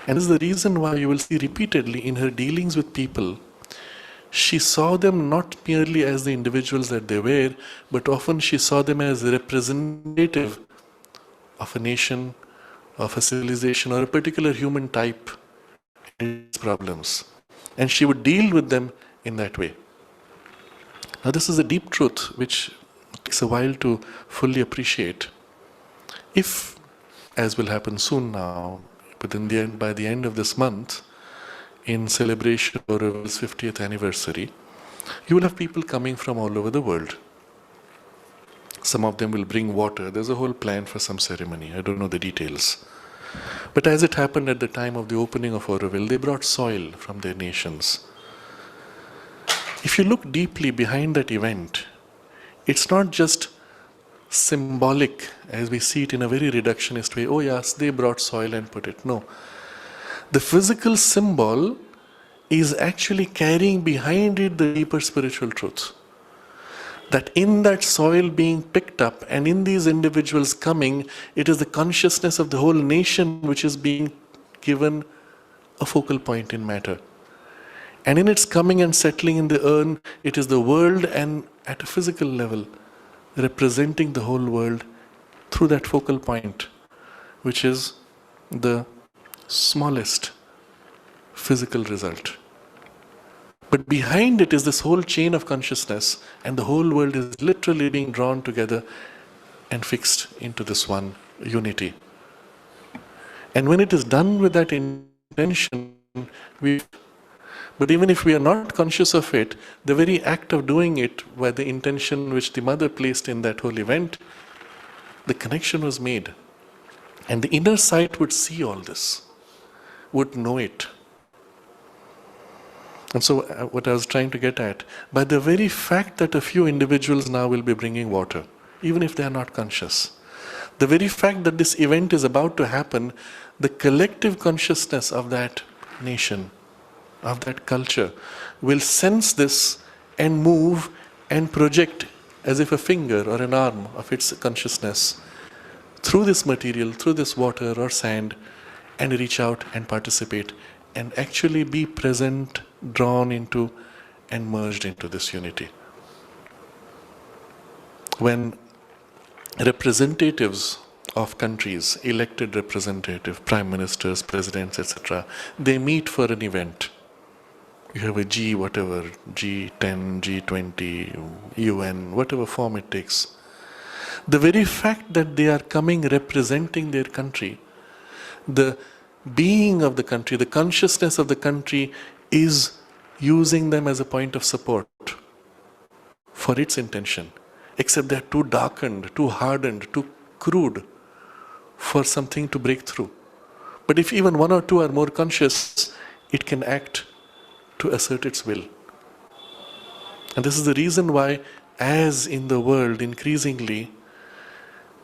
And this is the reason why you will see repeatedly in her dealings with people, she saw them not merely as the individuals that they were, but often she saw them as representative of a nation, of a civilization, or a particular human type and its problems. And she would deal with them in that way. Now, this is a deep truth which takes a while to fully appreciate. If, as will happen soon now, by the end of this month, in celebration of Orwell's 50th anniversary, you will have people coming from all over the world. Some of them will bring water. There's a whole plan for some ceremony. I don't know the details. But as it happened at the time of the opening of Orwell, they brought soil from their nations. If you look deeply behind that event, it's not just symbolic as we see it in a very reductionist way. Oh yes, they brought soil and put it. No. The physical symbol is actually carrying behind it the deeper spiritual truth. That in that soil being picked up and in these individuals coming, it is the consciousness of the whole nation which is being given a focal point in matter. And in its coming and settling in the urn, it is the world and at a physical level, representing the whole world through that focal point, which is the smallest physical result. But behind it is this whole chain of consciousness, and the whole world is literally being drawn together and fixed into this one unity. And when it is done with that intention, but even if we are not conscious of it, the very act of doing it by the intention which the mother placed in that whole event, the connection was made. And the inner sight would see all this, would know it. And so what I was trying to get at, by the very fact that a few individuals now will be bringing water, even if they are not conscious, the very fact that this event is about to happen, the collective consciousness of that nation, of that culture, will sense this and move and project as if a finger or an arm of its consciousness through this material, through this water or sand, and reach out and participate and actually be present, drawn into and merged into this unity. When representatives of countries, elected representative, prime ministers, presidents, etc., they meet for an event. You have a G, whatever, G10, G20, UN, whatever form it takes. The very fact that they are coming representing their country, the being of the country, the consciousness of the country is using them as a point of support for its intention. Except they're too darkened, too hardened, too crude for something to break through. But if even one or two are more conscious, it can act to assert its will. And this is the reason why, as in the world increasingly,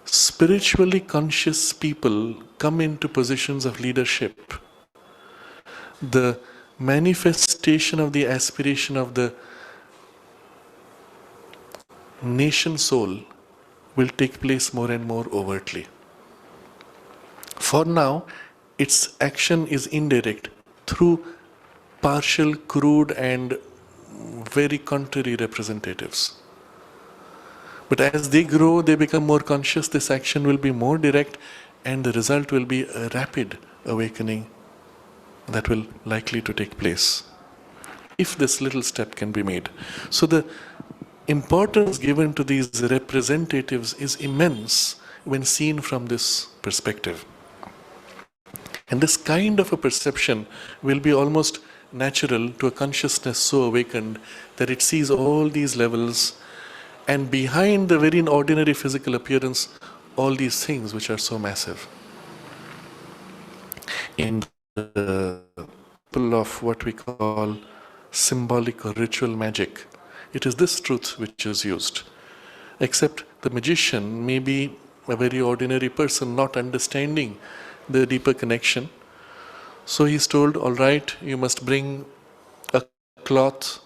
spiritually conscious people come into positions of leadership. The manifestation of the aspiration of the nation soul will take place more and more overtly. For now, its action is indirect through partial, crude and very contrary representatives. But as they grow, they become more conscious, this action will be more direct, and the result will be a rapid awakening that will likely to take place, if this little step can be made. So the importance given to these representatives is immense when seen from this perspective. And this kind of a perception will be almost natural to a consciousness so awakened that it sees all these levels, and behind the very ordinary physical appearance, all these things which are so massive. In the principle of what we call symbolic or ritual magic, it is this truth which is used. Except the magician may be a very ordinary person, not understanding the deeper connection. So he's told, all right, you must bring a cloth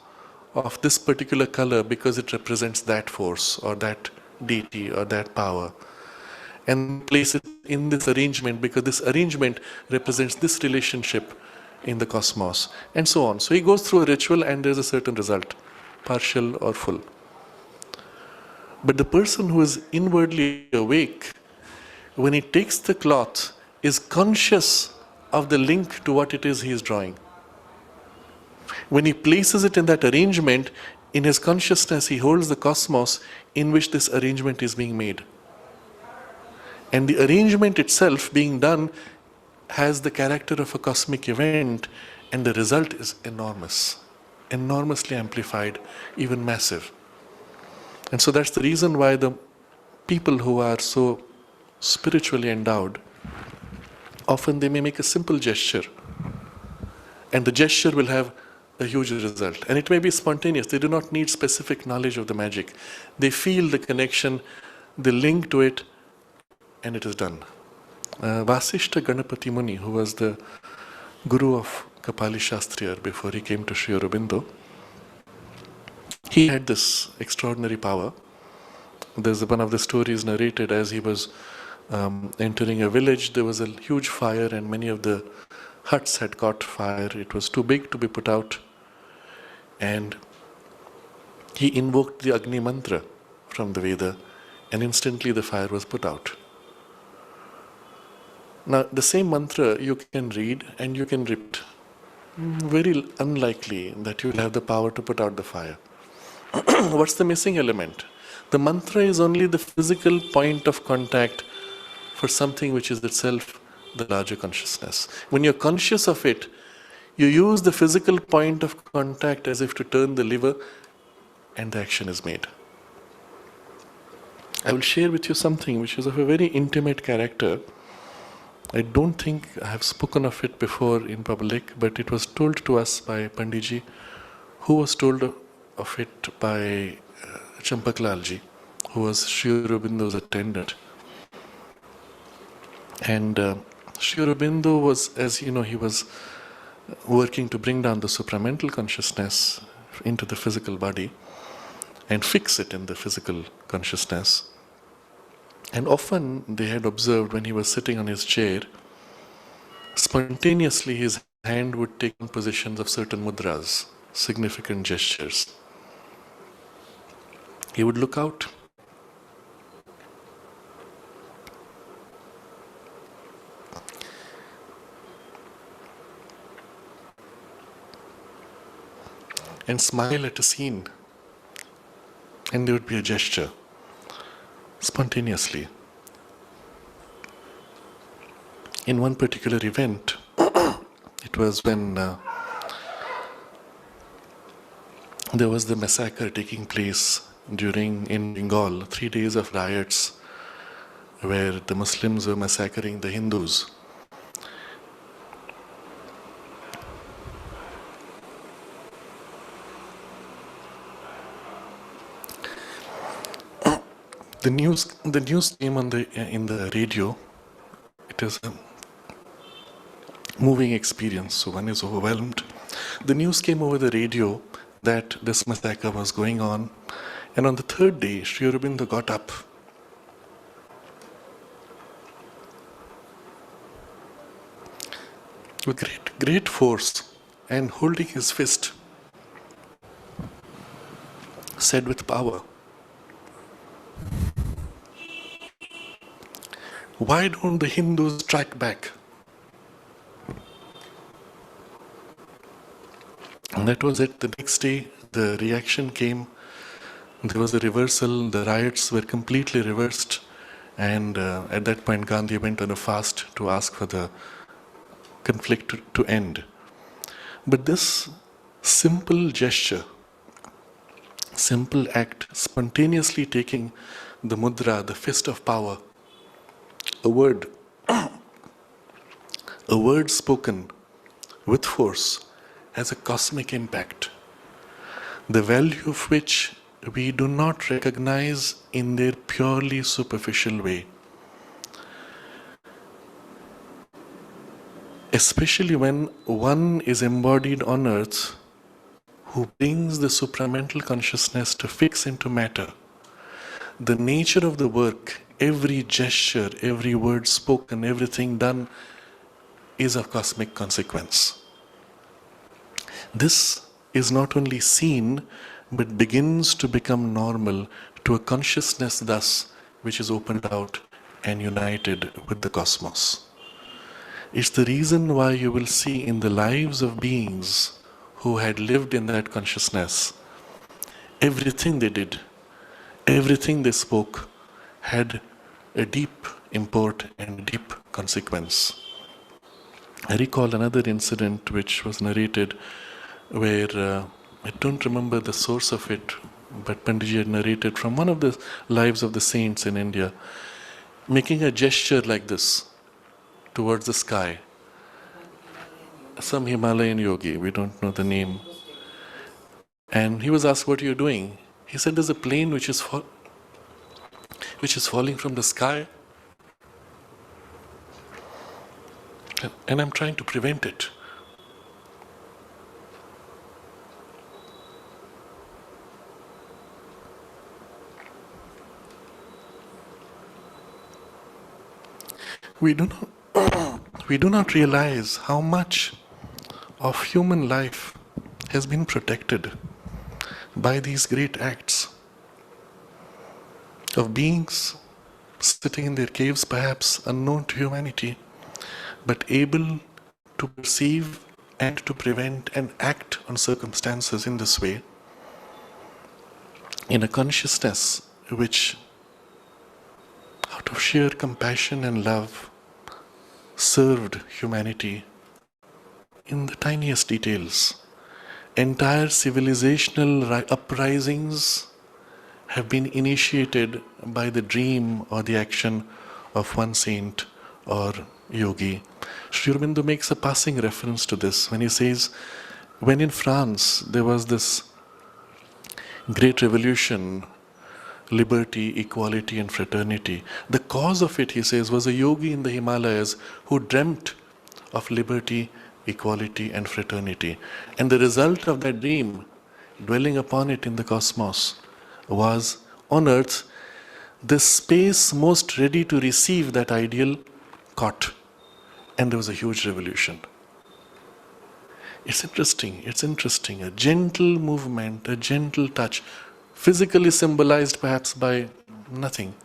of this particular color because it represents that force or that deity or that power. And place it in this arrangement because this arrangement represents this relationship in the cosmos, and so on. So he goes through a ritual and there's a certain result, partial or full. But the person who is inwardly awake, when he takes the cloth, is conscious of the link to what it is he is drawing. When he places it in that arrangement, In his consciousness, he holds the cosmos in which this arrangement is being made. And the arrangement itself being done has the character of a cosmic event, and the result is enormous, enormously amplified, even massive. And so that's the reason why the people who are so spiritually endowed, often they may make a simple gesture, and the gesture will have a huge result. And it may be spontaneous. They do not need specific knowledge of the magic. They feel the connection, they link to it, and it is done. Vasishta Ganapati Muni, who was the guru of Kapali Shastriyar before he came to Sri Aurobindo, he had this extraordinary power. There's one of the stories narrated as he was entering a village. There was a huge fire and many of the huts had caught fire. It was too big to be put out. And he invoked the Agni mantra from the Veda, and instantly the fire was put out. Now, the same mantra you can read and you can repeat. Very unlikely that you will have the power to put out the fire. What's the missing element? The mantra is only the physical point of contact for something which is itself the larger consciousness. When you're conscious of it, you use the physical point of contact as if to turn the lever, and the action is made. I will share with you something which is of a very intimate character. I don't think I have spoken of it before in public, but it was told to us by Panditji, who was told of it by Champaklalji, who was Sri Aurobindo's attendant. And Sri Aurobindo was, as you know, he was working to bring down the supramental consciousness into the physical body and fix it in the physical consciousness. And often they had observed when he was sitting on his chair, spontaneously his hand would take on positions of certain mudras, significant gestures. He would look out. And smile at a scene. And there would be a gesture. Spontaneously. In one particular event, it was when there was the massacre taking place in Bengal, 3 days of riots where the Muslims were massacring the Hindus. The news came in the radio. It is a moving experience, so one is overwhelmed. The news came over the radio that this massacre was going on, and on the third day, Sri Aurobindo got up. With great force, and holding his fist, said with power, "Why don't the Hindus strike back?" And that was it. The next day, the reaction came. There was a reversal. The riots were completely reversed. And at that point, Gandhi went on a fast to ask for the conflict to end. But this simple gesture, simple act, spontaneously taking the mudra, the fist of power, a word spoken with force, has a cosmic impact, the value of which we do not recognize in their purely superficial way. Especially when one is embodied on earth who brings the supramental consciousness to fix into matter. The nature of the work, every gesture, every word spoken, everything done is of cosmic consequence. This is not only seen, but begins to become normal to a consciousness thus which is opened out and united with the cosmos. It's the reason why you will see in the lives of beings who had lived in that consciousness everything they did, everything they spoke had a deep import and a deep consequence. I recall another incident which was narrated where I don't remember the source of it, but Panditji had narrated from one of the lives of the saints in India, making a gesture like this towards the sky. Some Himalayan yogi, we don't know the name. And he was asked, "What are you doing?" He said, "There's a plane which is falling from the sky, and I'm trying to prevent it." We do not realize how much of human life has been protected by these great acts of beings sitting in their caves, perhaps unknown to humanity, but able to perceive and to prevent and act on circumstances in this way, in a consciousness which, out of sheer compassion and love, served humanity in the tiniest details. Entire civilizational uprisings have been initiated by the dream or the action of one saint or yogi. Sri Aurobindo makes a passing reference to this when he says, when in France there was this great revolution, liberty, equality and fraternity, the cause of it, he says, was a yogi in the Himalayas who dreamt of liberty, equality and fraternity. And the result of that dream, dwelling upon it in the cosmos, was on earth the space most ready to receive that ideal caught. And there was a huge revolution. It's interesting. A gentle movement, a gentle touch, physically symbolized perhaps by nothing.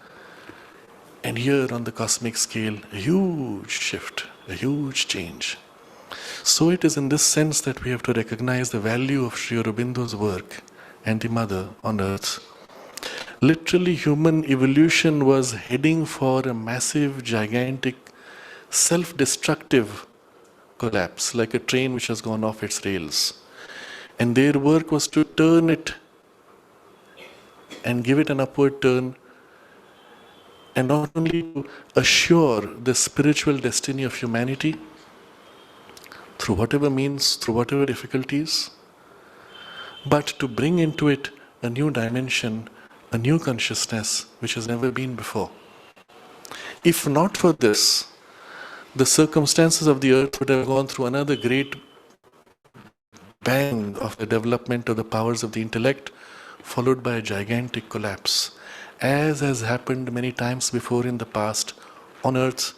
And here on the cosmic scale, a huge shift, a huge change. So it is in this sense that we have to recognize the value of Sri Aurobindo's work and the Mother on earth. Literally, human evolution was heading for a massive, gigantic, self-destructive collapse, like a train which has gone off its rails. And their work was to turn it and give it an upward turn, and not only to assure the spiritual destiny of humanity through whatever means, through whatever difficulties, but to bring into it a new dimension, a new consciousness which has never been before. If not for this, the circumstances of the earth would have gone through another great bang of the development of the powers of the intellect, followed by a gigantic collapse, as has happened many times before in the past on earth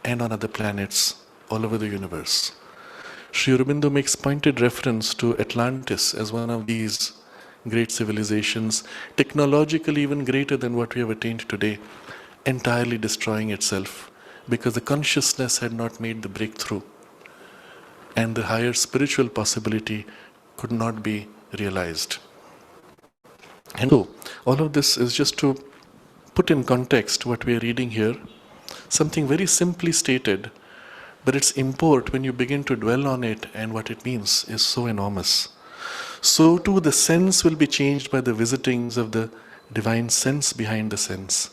and on other planets all over the universe. Sri Aurobindo makes pointed reference to Atlantis as one of these great civilizations, technologically even greater than what we have attained today, entirely destroying itself because the consciousness had not made the breakthrough and the higher spiritual possibility could not be realized. And so, all of this is just to put in context what we are reading here, something very simply stated, but its import when you begin to dwell on it and what it means is so enormous. So too the sense will be changed by the visitings of the divine sense behind the sense.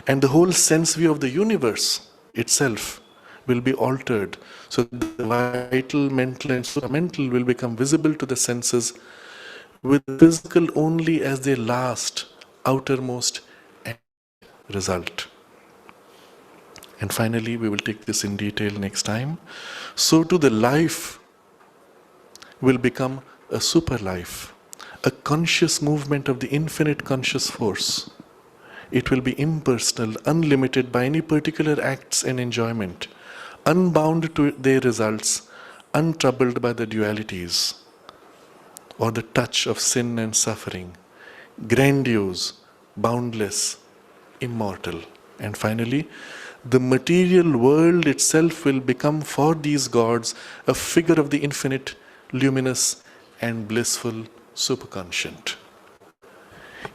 And the whole sense view of the universe itself will be altered. So the vital, mental and supramental will become visible to the senses, with physical only as their last, outermost result. And finally, we will take this in detail next time. So too the life will become a super life, a conscious movement of the infinite conscious force. It will be impersonal, unlimited by any particular acts and enjoyment, unbound to their results, untroubled by the dualities or the touch of sin and suffering, grandiose, boundless, immortal. And finally, the material world itself will become for these gods a figure of the infinite, luminous and blissful superconscient.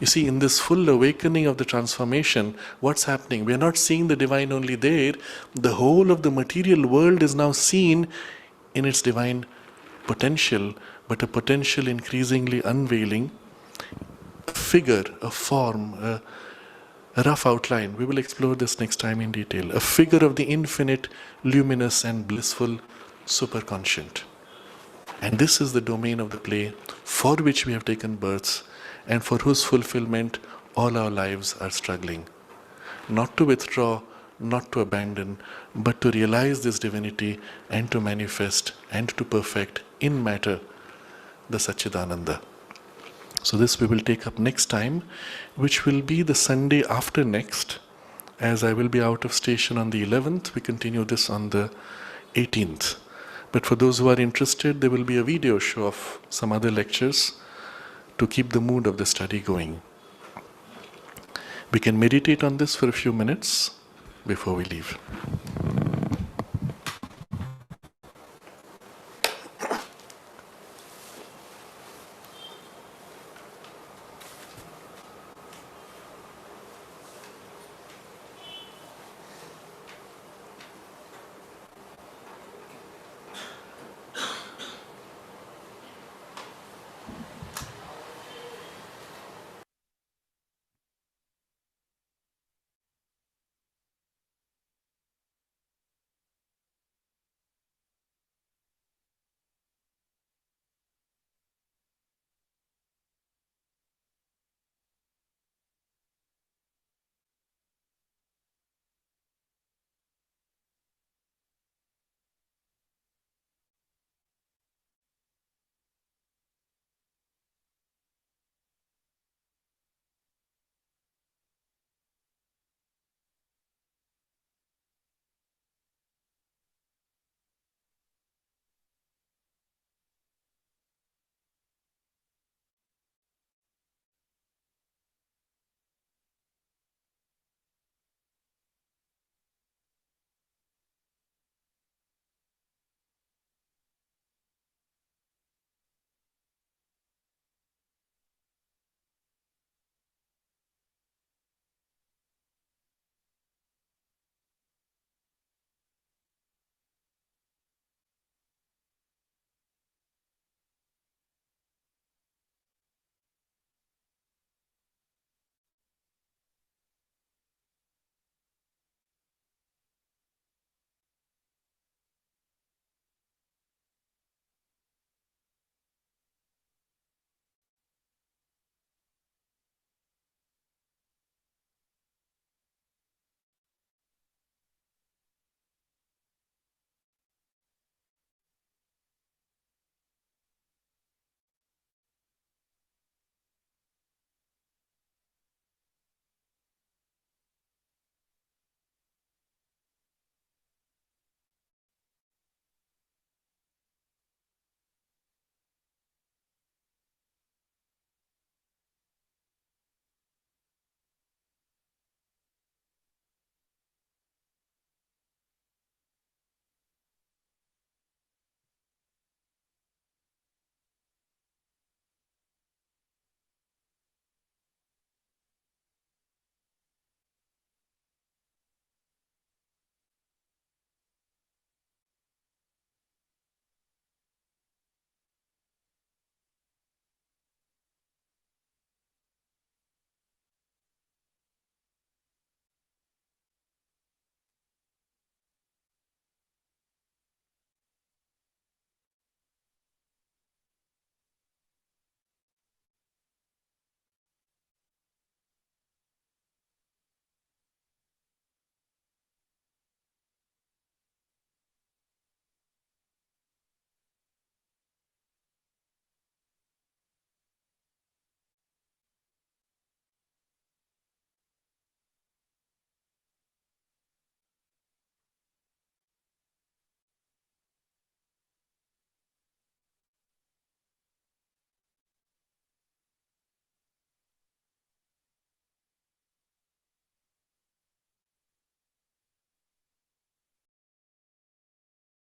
You see, in this full awakening of the transformation, what's happening? We are not seeing the divine only there. The whole of the material world is now seen in its divine potential, but a potential increasingly unveiling, a figure, a form, a rough outline. We will explore this next time in detail. A figure of the infinite, luminous and blissful superconscient. And this is the domain of the play for which we have taken births and for whose fulfillment all our lives are struggling. Not to withdraw, not to abandon, but to realize this divinity and to manifest and to perfect in matter the Satchidananda. So this we will take up next time, which will be the Sunday after next. As I will be out of station on the 11th, we continue this on the 18th. But for those who are interested, there will be a video show of some other lectures to keep the mood of the study going. We can meditate on this for a few minutes before we leave.